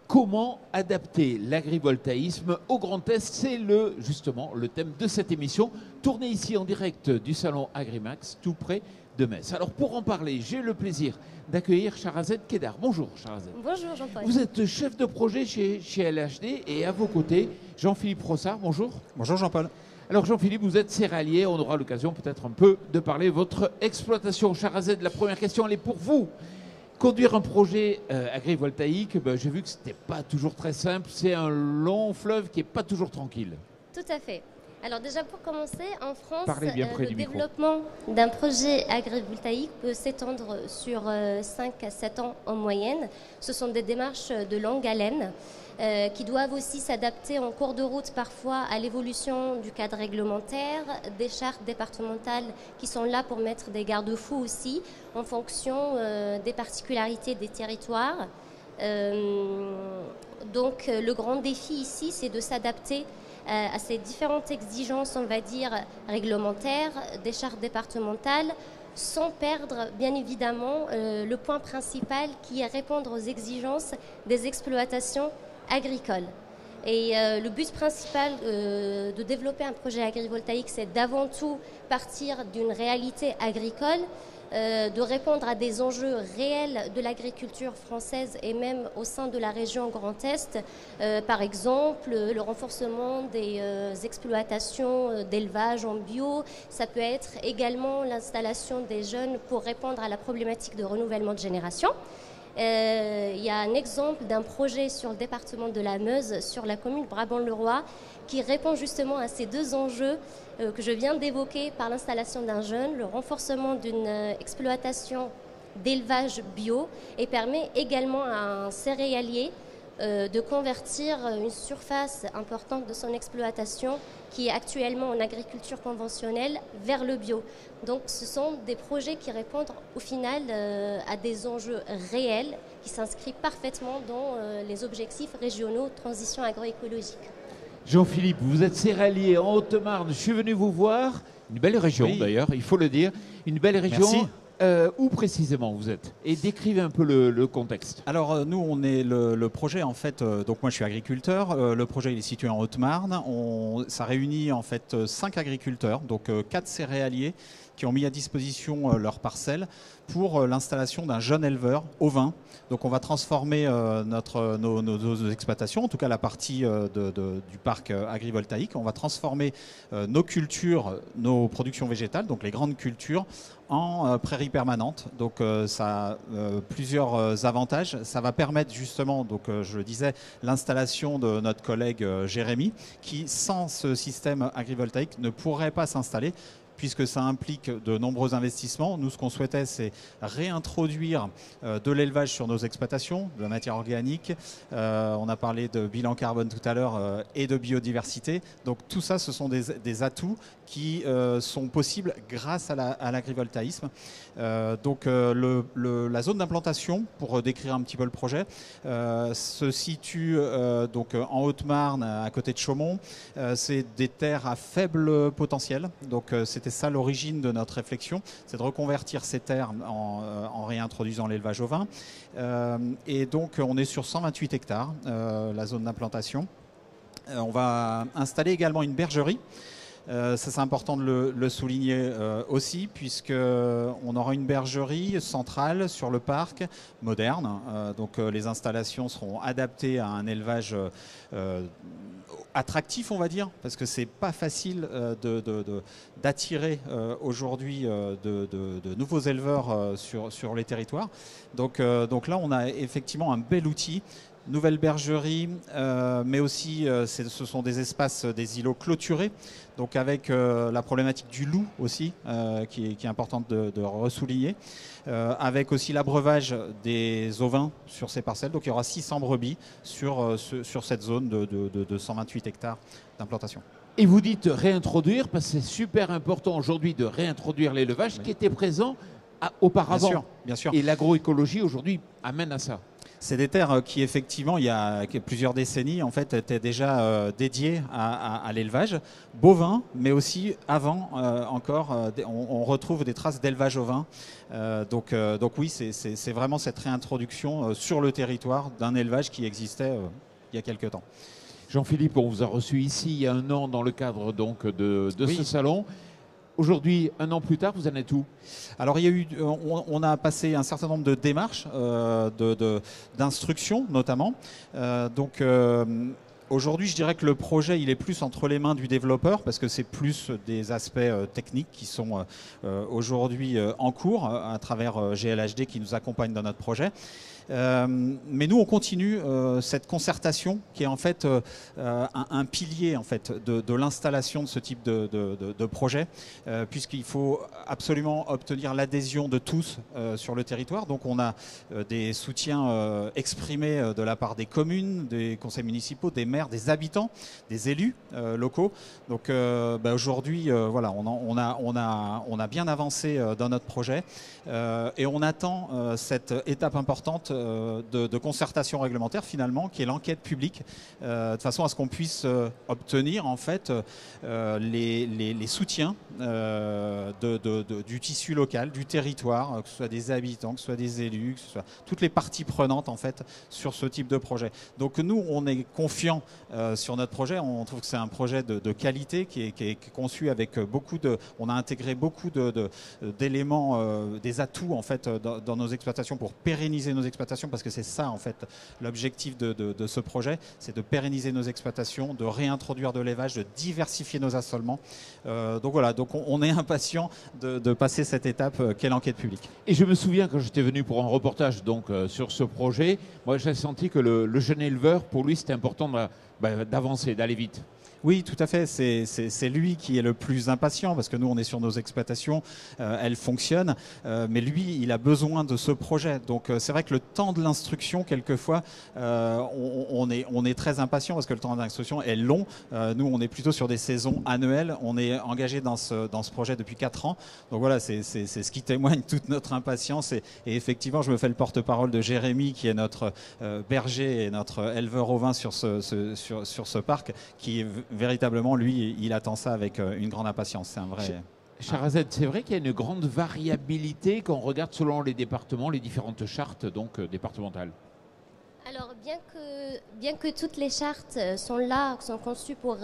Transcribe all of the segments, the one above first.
Comment adapter l'agrivoltaïsme au Grand Est? C'est justement le thème de cette émission, tournée ici en direct du salon Agrimax, tout près de Metz. Alors pour en parler, j'ai le plaisir d'accueillir Charazed Kedar. Bonjour Charazed. Bonjour Jean-Paul. Vous êtes chef de projet chez LHD et à vos côtés, Jean-Philippe Rossard. Bonjour. Bonjour Jean-Paul. Alors Jean-Philippe, vous êtes céréalier, on aura l'occasion peut-être un peu de parler de votre exploitation. Charazed, la première question, elle est pour vous. Conduire un projet agrivoltaïque, j'ai vu que ce n'était pas toujours très simple. C'est un long fleuve qui n'est pas toujours tranquille. Tout à fait. Alors déjà pour commencer, en France, le développement d'un projet agrivoltaïque peut s'étendre sur 5 à 7 ans en moyenne. Ce sont des démarches de longue haleine qui doivent aussi s'adapter en cours de route parfois à l'évolution du cadre réglementaire, des chartes départementales qui sont là pour mettre des garde-fous aussi en fonction des particularités des territoires. Donc le grand défi ici, c'est de s'adapter à ces différentes exigences, on va dire, réglementaires, des chartes départementales, sans perdre, bien évidemment, le point principal qui est répondre aux exigences des exploitations agricoles. Et le but principal de développer un projet agrivoltaïque, c'est d'avant tout partir d'une réalité agricole, de répondre à des enjeux réels de l'agriculture française et même au sein de la région Grand Est. Par exemple, le renforcement des exploitations d'élevage en bio. Ça peut être également l'installation des jeunes pour répondre à la problématique de renouvellement de génération. Il y a un exemple d'un projet sur le département de la Meuse, sur la commune de Brabant-le-Roi, qui répond justement à ces deux enjeux que je viens d'évoquer par l'installation d'un jeune, le renforcement d'une exploitation d'élevage bio, et permet également à un céréalier de convertir une surface importante de son exploitation qui est actuellement en agriculture conventionnelle vers le bio. Donc ce sont des projets qui répondent au final à des enjeux réels qui s'inscrivent parfaitement dans les objectifs régionaux de transition agroécologique. Jean-Philippe, vous êtes céréalier en Haute-Marne, je suis venu vous voir, une belle région d'ailleurs, il faut le dire, une belle région. Merci. Où précisément vous êtes? Et décrivez un peu le contexte. Alors nous, on est le projet en fait. Donc moi, je suis agriculteur. Le projet il est situé en Haute-Marne. Ça réunit en fait 5 agriculteurs, donc 4 céréaliers qui ont mis à disposition leurs parcelles pour l'installation d'un jeune éleveur ovin. Donc on va transformer nos exploitations, en tout cas la partie du parc agrivoltaïque. On va transformer nos cultures, nos productions végétales, donc les grandes cultures, en prairies permanentes. Donc ça a plusieurs avantages. Ça va permettre justement, donc je le disais, l'installation de notre collègue Jérémy, qui sans ce système agrivoltaïque ne pourrait pas s'installer, puisque ça implique de nombreux investissements. Nous, ce qu'on souhaitait, c'est réintroduire de l'élevage sur nos exploitations, de la matière organique. On a parlé de bilan carbone tout à l'heure et de biodiversité. Donc tout ça, ce sont des atouts qui sont possibles grâce à l'agrivoltaïsme. Donc la zone d'implantation, pour décrire un petit peu le projet, se situe donc en Haute-Marne, à côté de Chaumont. C'est des terres à faible potentiel. Donc c'était ça l'origine de notre réflexion, c'est de reconvertir ces terres en réintroduisant l'élevage ovin. Et donc on est sur 128 hectares, la zone d'implantation. On va installer également une bergerie. Ça c'est important de le souligner aussi, puisqu'on aura une bergerie centrale sur le parc, moderne. Donc les installations seront adaptées à un élevage attractif, on va dire, parce que c'est pas facile d'attirer aujourd'hui de nouveaux éleveurs sur les territoires. Donc là, on a effectivement un bel outil. Nouvelle bergerie, mais aussi ce sont des espaces, des îlots clôturés, donc avec la problématique du loup aussi, qui est importante de ressouligner, avec aussi l'abreuvage des ovins sur ces parcelles. Donc il y aura 600 brebis sur cette zone de 128 hectares d'implantation. Et vous dites réintroduire, parce que c'est super important aujourd'hui de réintroduire l'élevage qui était présent auparavant. Bien sûr. Et l'agroécologie aujourd'hui amène à ça. C'est des terres qui, effectivement, il y a plusieurs décennies, en fait, étaient déjà dédiées à l'élevage bovin, mais aussi avant encore, on retrouve des traces d'élevage ovin. Donc oui, c'est vraiment cette réintroduction sur le territoire d'un élevage qui existait il y a quelques temps. Jean-Philippe, on vous a reçu ici il y a un an dans le cadre donc de Oui. ce salon. Aujourd'hui, un an plus tard, vous en êtes où? Alors, il y a eu, on a passé un certain nombre de démarches, d'instruction notamment. Aujourd'hui, je dirais que le projet, il est plus entre les mains du développeur parce que c'est plus des aspects techniques qui sont aujourd'hui en cours à travers GLHD qui nous accompagne dans notre projet. Mais nous, on continue cette concertation qui est en fait un pilier en fait, de l'installation de ce type de projet, puisqu'il faut absolument obtenir l'adhésion de tous sur le territoire. Donc on a des soutiens exprimés de la part des communes, des conseils municipaux, des maires, des habitants, des élus locaux. Donc aujourd'hui, voilà, on a bien avancé dans notre projet et on attend cette étape importante de concertation réglementaire finalement, qui est l'enquête publique, de façon à ce qu'on puisse obtenir en fait les soutiens du tissu local, du territoire, que ce soit des habitants, que ce soit des élus, que ce soit toutes les parties prenantes en fait sur ce type de projet. Donc nous, on est confiants sur notre projet. On trouve que c'est un projet de qualité qui est conçu avec beaucoup de... On a intégré beaucoup d'éléments, des atouts en fait dans nos exploitations pour pérenniser nos exploitations, parce que c'est ça en fait l'objectif de ce projet, c'est de pérenniser nos exploitations, de réintroduire de l'élevage, de diversifier nos assolements. Donc voilà, donc on est impatient de passer cette étape qu'est l'enquête publique. Et je me souviens quand j'étais venu pour un reportage donc, sur ce projet, moi j'ai senti que le jeune éleveur, pour lui c'était important d'avancer, d'aller vite. Oui, tout à fait. C'est lui qui est le plus impatient parce que nous, on est sur nos exploitations, elles fonctionnent, mais lui, il a besoin de ce projet. Donc, c'est vrai que le temps de l'instruction, quelquefois, on est très impatient parce que le temps d'instruction est long. Nous, on est plutôt sur des saisons annuelles. On est engagé dans ce projet depuis 4 ans. Donc voilà, c'est ce qui témoigne toute notre impatience. Et effectivement, je me fais le porte-parole de Jérémy, qui est notre berger et notre éleveur ovin sur ce parc, qui est véritablement, lui, il attend ça avec une grande impatience. C'est un vrai... Charazette, c'est vrai qu'il y a une grande variabilité quand on regarde selon les départements, les différentes chartes donc, départementales. Alors, bien que toutes les chartes sont conçues pour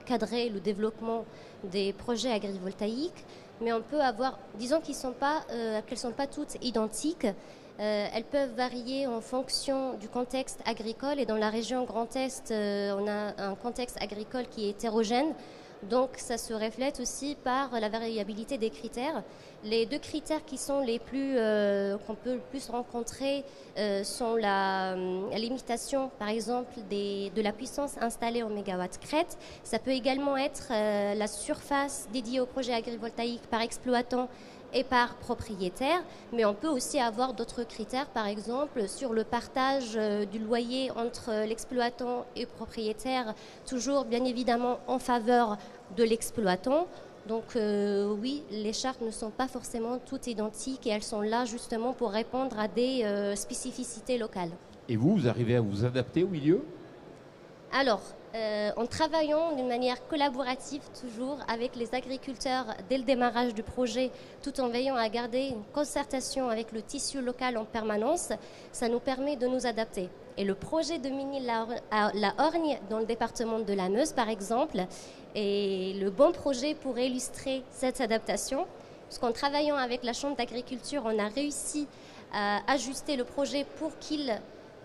cadrer le développement des projets agrivoltaïques, mais on peut avoir, disons qu'elles ne sont pas toutes identiques. Elles peuvent varier en fonction du contexte agricole, et dans la région Grand Est, on a un contexte agricole qui est hétérogène, donc ça se reflète aussi par la variabilité des critères. Les 2 critères qui sont les plus qu'on peut le plus rencontrer sont la limitation, par exemple, de la puissance installée en mégawatts crête. Ça peut également être la surface dédiée au projet agrivoltaïque par exploitant et par propriétaire, mais on peut aussi avoir d'autres critères, par exemple sur le partage du loyer entre l'exploitant et le propriétaire, toujours bien évidemment en faveur de l'exploitant. Donc oui, les chartes ne sont pas forcément toutes identiques et elles sont là justement pour répondre à des spécificités locales. Et vous arrivez à vous adapter au milieu ? Alors, en travaillant d'une manière collaborative toujours avec les agriculteurs dès le démarrage du projet, tout en veillant à garder une concertation avec le tissu local en permanence, ça nous permet de nous adapter. Et le projet de Mini-la Orgne dans le département de la Meuse, par exemple, est le bon projet pour illustrer cette adaptation. Parce qu'en travaillant avec la Chambre d'agriculture, on a réussi à ajuster le projet pour qu'il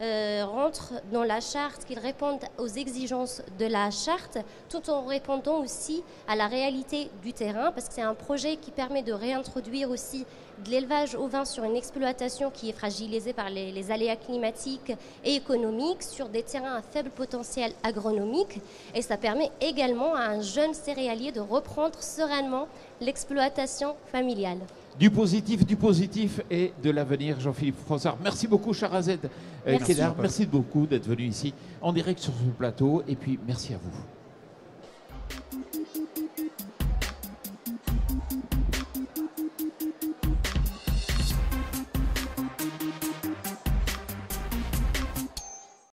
rentre dans la charte, qu'ils répondent aux exigences de la charte, tout en répondant aussi à la réalité du terrain, parce que c'est un projet qui permet de réintroduire aussi de l'élevage ovin sur une exploitation qui est fragilisée par les aléas climatiques et économiques, sur des terrains à faible potentiel agronomique, et ça permet également à un jeune céréalier de reprendre sereinement l'exploitation familiale. Du positif et de l'avenir, Jean-Philippe Frossard. Merci beaucoup, Charazette Kedar. Merci beaucoup d'être venu ici en direct sur ce plateau. Et puis, merci à vous.